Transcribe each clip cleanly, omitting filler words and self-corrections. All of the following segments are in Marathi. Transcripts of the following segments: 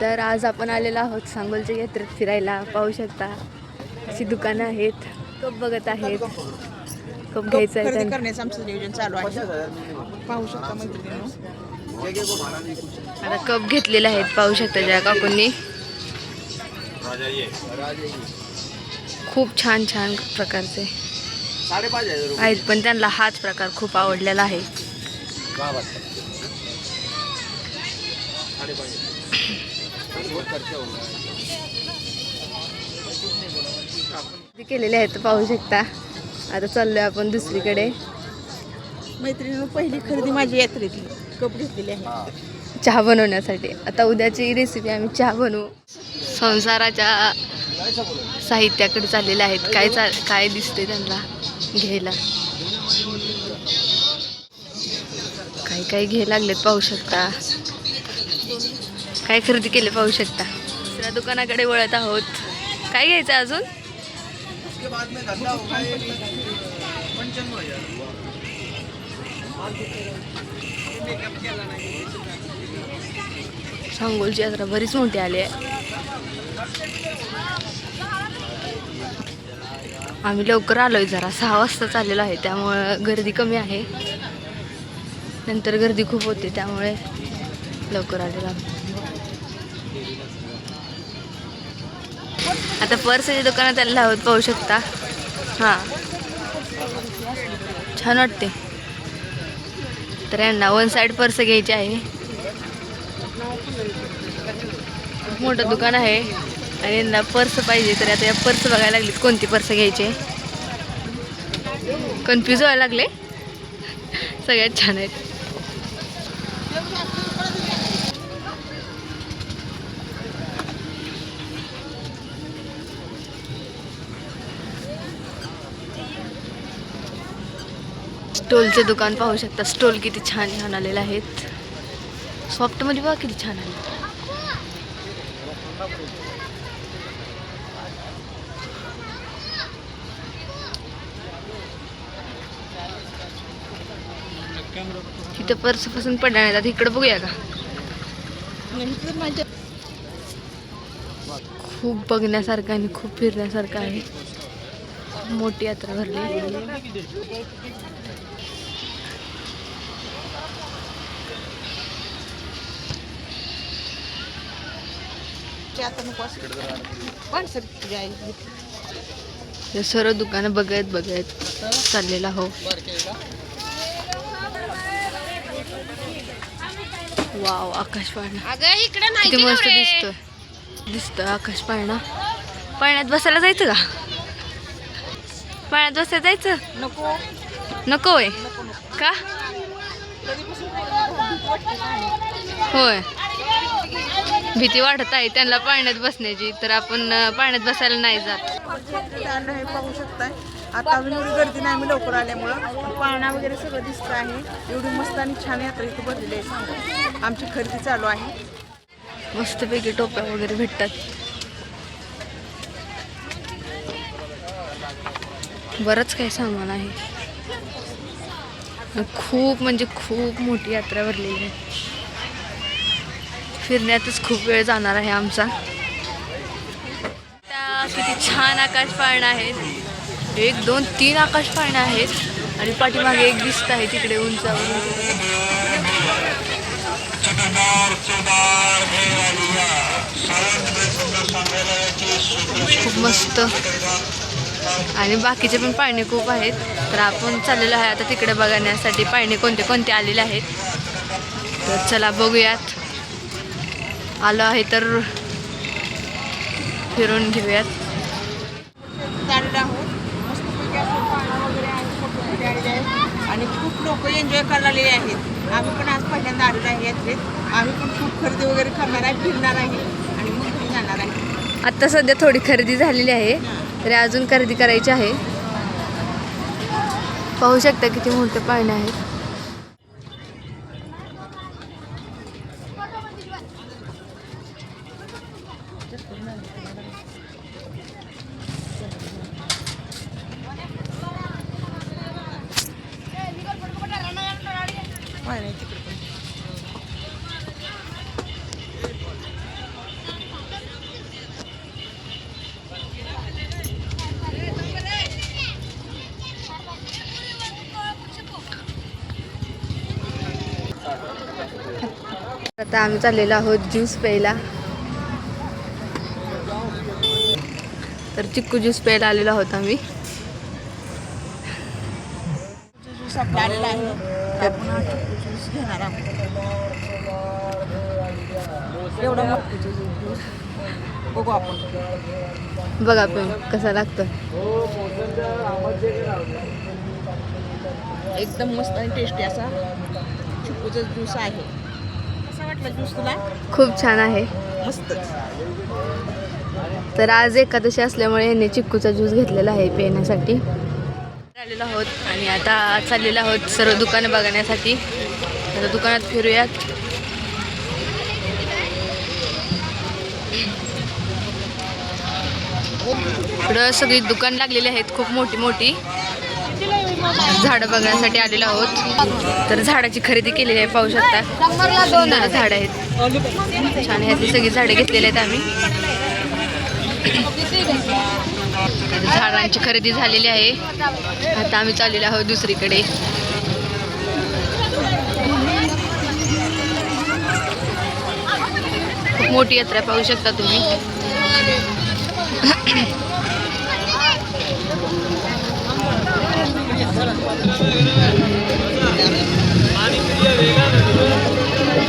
तर आज आपण आलेलो आहोत सांगोलच्या यात्रेत फिरायला. पाहू शकता अशी दुकानं आहेत, कप बघत आहेत, कप घ्यायचं आहे खरेदी करण्याचं आमचं नियोजन चालू आहे. पाहू शकता मैत्रिणींनो, आता कप घेतलेले आहेत. पाहू शकता ज्या काकूंनी खूप छान छान प्रकारचे आहेत, पण त्यांना हाच प्रकार खूप आवडलेला आहे. केलेले आहेत पाहू शकता. आता चाललोय आपण दुसरीकडे. मैत्रिणींनो, पहिली खरेदी माझी यात्रेतली कप घेतलेली आहे चहा बनवण्यासाठी. आता उद्याची रेसिपी आम्ही चहा बनवू. संसाराच्या साहित्याकडे चाललेले आहेत. काय दिसते त्यांना घ्यायला, काय घ्यायला लागलेत पाहू शकता. काय खरेदी केले पाहू शकता. दुसऱ्या दुकानाकडे वळत आहोत. काय घ्यायचं अजून? सांगोलची यात्रा बरीच मोठी आली आहे. आम्ही लवकर आलोय, जरा 6 वाजता चाललेलो आहे, त्यामुळं गर्दी कमी आहे. नंतर गर्दी खूप होते, त्यामुळे लवकर आलेलो आहोत. आता पर्सच्या दुकानात आलेलो आहोत पाहू शकता. हां, छान वाटते. तर यांना 1 साइड पर्स घ्यायची आहे. खूप मोठं दुकान आहे आणि यांना पर्स पाहिजे. तर आता या पर्स बघायला लागलीत कोणती पर्स घ्यायची. कन्फ्यूज व्हायला लागले. सगळ्यात छान आहेत. स्टोलचे दुकान पाहू शकता. स्टोल किती छान छान आलेले आहेत. सॉफ्ट मध्ये बघा किती छान आले. तिथे पर्स पसंत पडणार नाही. आता इकडे बघूया का. खूप बघण्यासारखं आणि खूप फिरण्यासारखं आहे. मोठी यात्रा भरली. सर्व दुकानं बघत चाललेला हो. वाव, आकाश पाळणा किती मस्त दिसतोय आकाश पाळणा. पाळण्यात बसायला जायचं का? पाळण्यात बसायला जायचं नको होय का? होय, भीती वाटत आहे त्यांना पाळण्यात बसण्याची, तर आपण पाळण्यात बसायला नाही जात. पाहू शकताय. आता अजून एवढी गर्दी नाही, आम्ही लवकर आल्यामुळं पाळणा वगैरे सगळं दिसत आहे. एवढी मस्त आणि छान यात्रा इथे भरलेली आहे. सांगू, आमची खरेदी चालू आहे. मस्तपैकी टोप्या वगैरे भेटतात. बरंच काही सामान आहे. खूप म्हणजे खूप मोठी यात्रा भरलेली आहे. फिरण्यातच खूप वेळ जाणार आहे आमचा. किती छान आकाश पाळणा आहेत. 1 2 3 आकाश पाळणे आहेत आणि पाठीमागे एक दिसत आहे तिकडे उंचावरून. खूप मस्त. आणि बाकीचे पण पाळणे खूप आहेत. तर आपण चाललेलो आहे आता तिकडे बघण्यासाठी पाळणे कोणते कोणते आलेले आहेत. तर चला बघूयात. आलो आहे तर फिरून घेऊयात. आणि खूप लोक एन्जॉय करायला आलेले आहेत. आम्ही पण आज पहिल्यांदा आलेलो आहे यात्रेत. आम्ही पण खूप खरेदी वगैरे करणार आहे, फिरणार आहे आणि मग घरी जाणार आहे. आत्ता सध्या थोडी खरेदी झालेली आहे, तरी अजून खरेदी करायची आहे. पाहू शकता किती मोठे पाळणे आहेत. तर आम्ही चाललेलो आहोत ज्यूस प्यायला. तर चिक्कू ज्यूस प्यायला आलेलो आहोत आम्ही. ज्यूस आपला आलेला आहे. आपण हा चिक्कू ज्यूस घेणार आहोत. एवढं मोठं ज्यूस बघू आपण. बघा पण कसा लागतो. एकदम मस्त आणि टेस्टी असा चिक्कूचा ज्यूस आहे. कसा वाटला ज्यूस तुला? खूप छान आहे. मस्तच. तर आज एकादशी असल्यामुळे यांनी चिक्कूचा ज्यूस घेतलेला आहे पिण्यासाठी. आलेलो आहोत आणि आता चाललेलो आहोत सर्व दुकानं बघण्यासाठी. आता दुकानात फिरूयात. इकडं सगळी दुकान लागलेली आहेत खूप मोठी मोठी. झाडं बघण्यासाठी आलेलो आहोत. तर झाडाची खरेदी केलेली आहे. पाहू शकता सुंदर झाडं आहेत. छान ह्यातली सगळी झाडे घेतलेली आहेत आम्ही. झाडांची खरेदी झालेली आहे. आता आम्ही चाललेलो आहोत दुसरीकडे. खूप मोठी यात्रा पाहू शकता तुम्ही.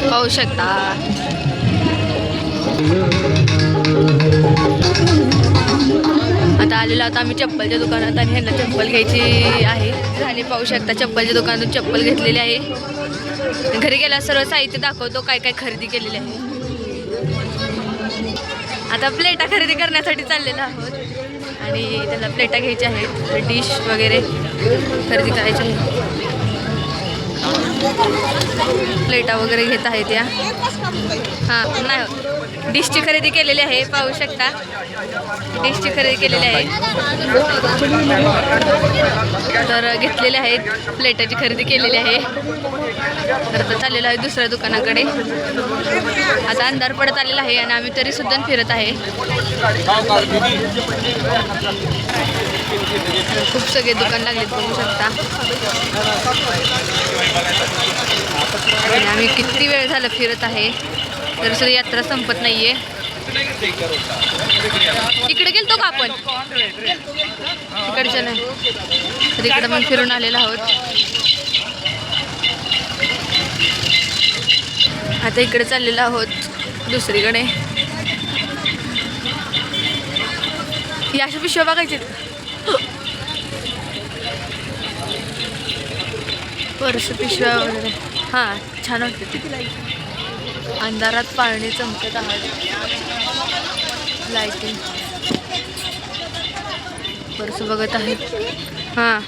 पाहू शकता. आता आलेलो आता आम्ही चप्पलच्या दुकानात आणि ह्यांना चप्पल घ्यायची आहे. झाली पाहू शकता चप्पलच्या दुकानातून चप्पल घेतलेली आहे. घरी गेला सर्व साहित्य दाखवतो काय काय खरेदी केलेली आहे. आता प्लेटा खरेदी करण्यासाठी चाललेलो आहोत आणि त्याला प्लेटा घ्यायच्या आहेत. डिश वगैरे खरेदी करायची आहे. प्लेटा वगैरे घेत आहेत या. हां नाही डिशची खरेदी केलेली आहे. पाहू शकता डिशची खरेदी केलेली आहे. तर घेतलेले आहेत. प्लेटाची खरेदी केलेली आहे. तर आता चाललेलं आहे दुसऱ्या दुकानाकडे. आता अंधार पडत आलेला आहे आणि आम्ही तरी सुद्धा फिरत आहे. खूप सगळे दुकान लागलेत बघू शकता. आणि आम्ही किती वेळ झाला फिरत आहे तर सुद्धा यात्रा संपत नाहीये. इकडे गेलतो का आपण? इकडच्या नाही तर इकडे पण फिरून आलेलो आहोत. आता इकडे चाललेलो आहोत दुसरीकडे. ही अशा पिशव्या बघायची पर्स पिशव्या वगैरे. हां छान वाटते ती. अंधारात पाळणे चमकत आहेत. लाईटिंग पर्स बघत आहेत. हां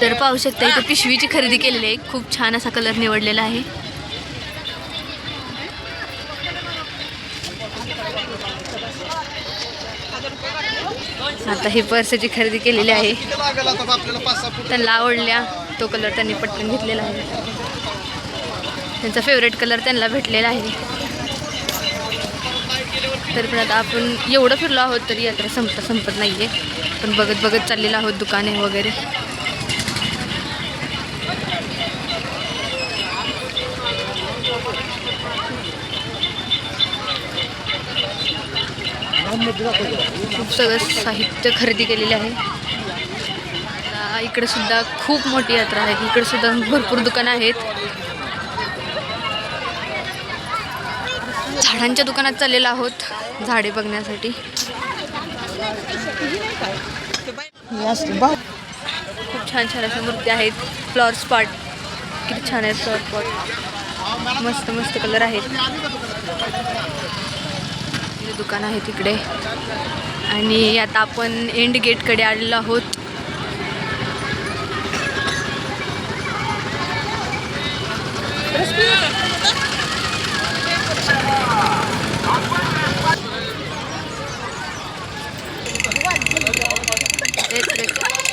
तर पाहू शकता इथे पिशवीची खरेदी केलेली आहे. खूप छान असा कलर निवडलेला आहे. आता ही पर्सची खरेदी केलेली आहे. त्यांना आवडल्या तो कलर त्यांनी पटकन घेतलेला आहे. त्यांचा फेवरेट कलर त्यांना भेटलेला आहे. तरी पण आता आपण एवढं फिरलो आहोत तरी यात्रा संपत नाही आहे. पण बघत बघत चाललेलं आहोत दुकाने वगैरे. खूप सगळं साहित्य खरेदी केलेले आहे. इकडे सुद्धा खूप मोठी यात्रा आहे. इकडे सुद्धा भरपूर दुकानं आहेत. झाडांच्या दुकानात चाललेलो आहोत झाडे बघण्यासाठी. खूप छान छान अशा मूर्ती आहेत. फ्लॉवर स्पॉट किती छान आहेत. फ्लॉवर स्पॉट मस्त मस्त कलर आहेत. दुकान आहे तिकडे. आणि आता आपण एंड गेटकडे आलेलो आहोत.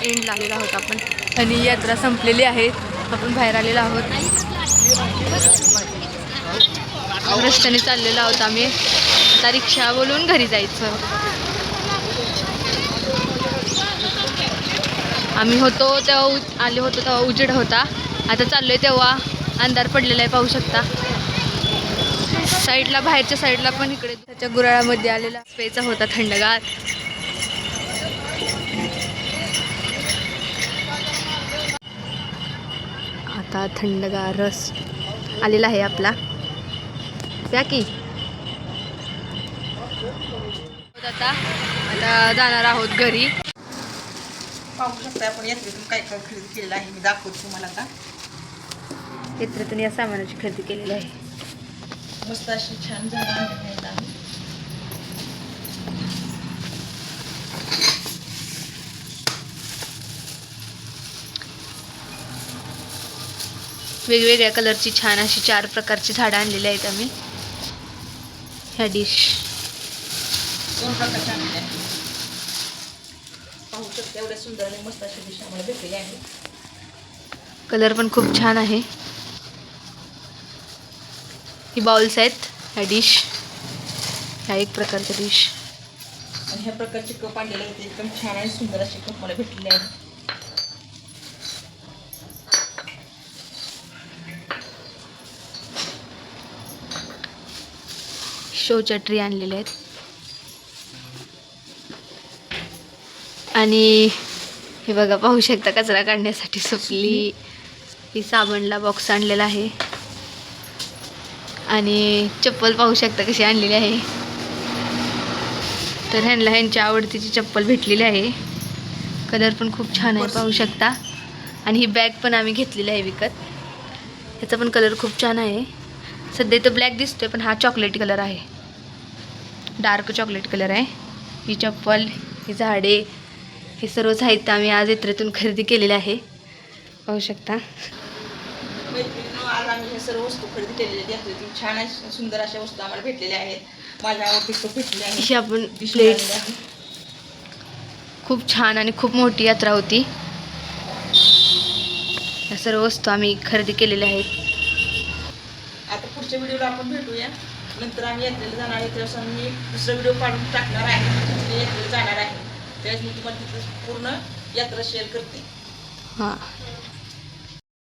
एंड आलेलो आहोत आपण आणि यात्रा संपलेली आहे. आपण बाहेर आलेलो आहोत. रस्त्याने चाललेलो आहोत आम्ही. आता रिक्षा बोलून घरी जायचं. आम्ही होतो तेव्हा आले होतो तेव्हा उजेड होता. आता चाललोय तेव्हा अंधार पडलेला आहे पाहू शकता. साईडला बाहेरच्या साईडला पण इकडे त्याच्या गुराळामध्ये आलेला पेचा होता थंडगार. आता थंडगार रस आलेला आहे आपला. प्या की. आता जाणार आहोत घरी. पाहू शकता आपण यात्रेतून काय काय खरेदी केलेलं आहे, मी दाखवते तुम्हाला आता. यात्रेतून या सामानाची खरेदी केलेली आहे. मस्त अशी छान झाडं आणलेली आहेत आम्ही. वेगवेगळ्या कलरची छान अशी 4 प्रकारची झाडं आणलेली आहेत आम्ही. ह्या डिश 2 प्रकारचे आणलेले आहेत. पाहू शकता एवढ्या सुंदर आणि मस्त अशी डिश आम्हाला भेटलेली आहे. कलर पण खूप छान आहे. ही बाउल्स आहेत. ह्या डिश ह्या एक प्रकारच्या डिश आणि ह्या प्रकारचे कप आणलेले आहेत. एकदम छान आणि सुंदर असे कप मला भेटलेले आहेत. शोच्या ट्री आणलेले आहेत. आणि हे बघा पाहू शकता कचरा काढण्यासाठी सुपली. ही साबणला बॉक्स आणलेला आहे. आणि चप्पल पाहू शकता कशी आणलेली आहे. तर ह्यांच्या आवडतीची चप्पल भेटलेली आहे. कलर पण खूप छान आहे पाहू शकता. आणि ही बॅग पण आम्ही घेतलेली आहे विकत. ह्याचा पण कलर खूप छान आहे. सध्या इथं ब्लॅक दिसतोय पण हा चॉकलेटी कलर आहे. डार्क चॉकलेट कलर आहे. ही चप्पल, ही झाडे, हे सर्व साहित्य आम्ही आज यात्रेतून खरेदी केलेले आहे पाहू शकता. आज आम्ही हे सर्व वस्तू खरेदी केलेल्या आहेत. छान अशा सुंदर अशा वस्तू आम्हाला भेटलेल्या आहेत. माझ्या आवडतीचं भेटले आहे. ही आपण प्लेट्स, खूप छान आणि खूप मोठी यात्रा होती. या सर्व वस्तू आम्ही खरेदी केलेल्या आहेत. आता पुढच्या व्हिडिओला आपण भेटूया. नंतर आम्ही यात्रेला जाणार आहे. त्यावेळेस आम्ही दुसरा व्हिडिओ काढून टाकणार आहे. यात्रेला जाणार आहे त्यावेळेस मी तुम्हाला तिथं पूर्ण यात्रा शेअर करते. हां.